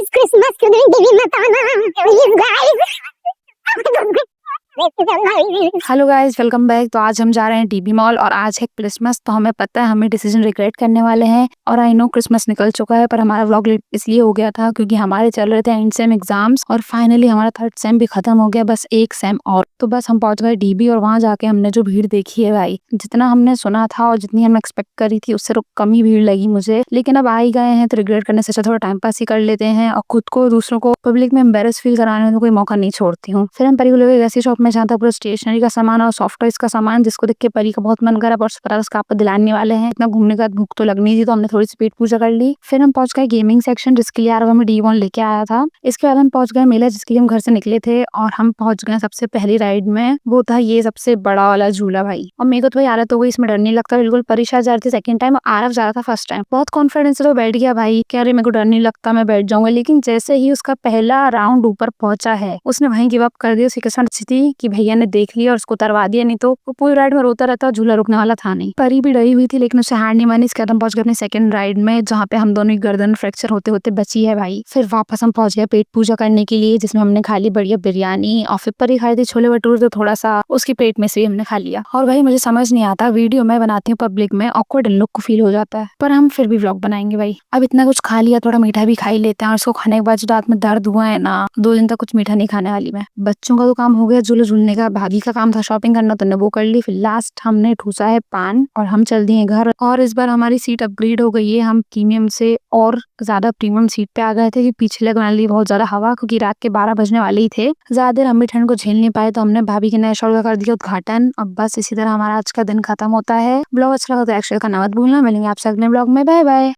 It's Christmas today, Devi Matana. Please, guys. Hello guys, welcome back. तो आज हम जा रहे हैं डीबी मॉल और आज है क्रिसमस। तो हमें पता है हमें डिसीजन रिग्रेट करने वाले हैं और आई नो क्रिसमस निकल चुका है, पर हमारा व्लॉग लेट इसलिए हो गया था क्योंकि हमारे चल रहे थे एंड सेम एग्जाम्स और फाइनली हमारा थर्ड सेम भी खत्म हो गया, बस एक सेम और। तो बस हम पहुंच गए डीबी और वहां जाके हमने जो भीड़ देखी है भाई, जितना हमने सुना था और जितनी हमने एक्सपेक्ट करी थी उससे तो कम ही भीड़ लगी मुझे। लेकिन अब आ ही गए हैं तो रिग्रेट करने से अच्छा थोड़ा टाइम पास ही कर लेते हैं और खुद को दूसरों को पब्लिक में एम्बेरस फील कराने में कोई मौका नहीं छोड़ती हूँ। फिर हम परी को लेकर ऐसी शॉप में जहाँ था पूरा स्टेशनरी का सामान और सॉफ्ट टॉयज का सामान, जिसको देख के परी का बहुत मन करा, पर उसका आपको दिलाने वाले हैं। इतना घूमने के बाद भूख तो लगनी थी तो हमने थोड़ी सी पेट पूजा कर ली। फिर हम पहुंच गए गेमिंग सेक्शन, जिसके लिए यार हमें डी1 लेके आया था। इसके बाद हम पहुंच गए मेला, जिसके लिए हम घर से निकले थे और हम पहुंच गए सबसे पहली राइड में। वो था ये सबसे बड़ा वाला झूला भाई, और मेरे को तो भाई आदत हो गई, इसमें डर नहीं लगता बिल्कुल। परीक्षा जा रही थी सेकंड टाइम और आरव जा रहा था फर्स्ट टाइम। बहुत कॉन्फिडेंस से तो बैठ गया भाई कि अरे मेरे को डर नहीं लगता, मैं बैठ जाऊंगा। लेकिन जैसे ही उसका पहला राउंड ऊपर पहुंचा है उसने वहीं गिव अप कर दिया। उसकी किस्मत अच्छी थी कि भैया ने देख लिया और उसको उतरवा दिया, नहीं तो वो पूरी राइड में रोता रहता, झूला रुकने वाला था नहीं। परी भी डरी हुई थी लेकिन उसे हार नहीं मानी। इसके बाद हम पहुंच गए अपनी सेकंड राइड में, जहाँ पे हम दोनों की गर्दन फ्रैक्चर होते होते बची है भाई। फिर वापस हम पहुंच गए पेट पूजा करने के लिए, जिसमें हमने खा ली बढ़िया बिरयानी और फिर परी खाई थी छोले भटूरे, तो थोड़ा सा उसके पेट में से भी हमने खा लिया। और भाई मुझे समझ नहीं आता, वीडियो मैं बनाती हूँ पब्लिक में, ऑकवर्ड इन लोग को फील हो जाता है, पर हम फिर भी व्लॉग बनाएंगे भाई। अब इतना कुछ खा लिया, थोड़ा मीठा भी खा ही लेते हैं। और इसको खाने के बाद जो रात में दर्द हुआ है ना, 2 दिन तक कुछ मीठा नहीं खाने वाली मैं। बच्चों का तो काम हो गया झूले झूलने का, भाभी का काम था शॉपिंग करना, तो ने वो कर ली। फिर लास्ट हमने ठूसा है पान और हम चल दिए घर। और इस बार हमारी सीट अपग्रेड हो गई है, हम प्रीमियम से और ज्यादा प्रीमियम सीट पे आ गए थे कि पीछे लगने वाली बहुत ज्यादा हवा, क्योंकि रात के 12 बजने वाले ही थे। ज्यादा देर हम भी ठंड को झेल नहीं पाए, तो हमने भाभी के नए शॉल का कर दिया उद्घाटन। अब बस इसी तरह हमारा आज का दिन खत्म होता है। ब्लॉग अच्छा लगा तो एक्चुअल का ना मत भूलना। मिलेंगे आपसे अगले ब्लॉग में, बाय बाय।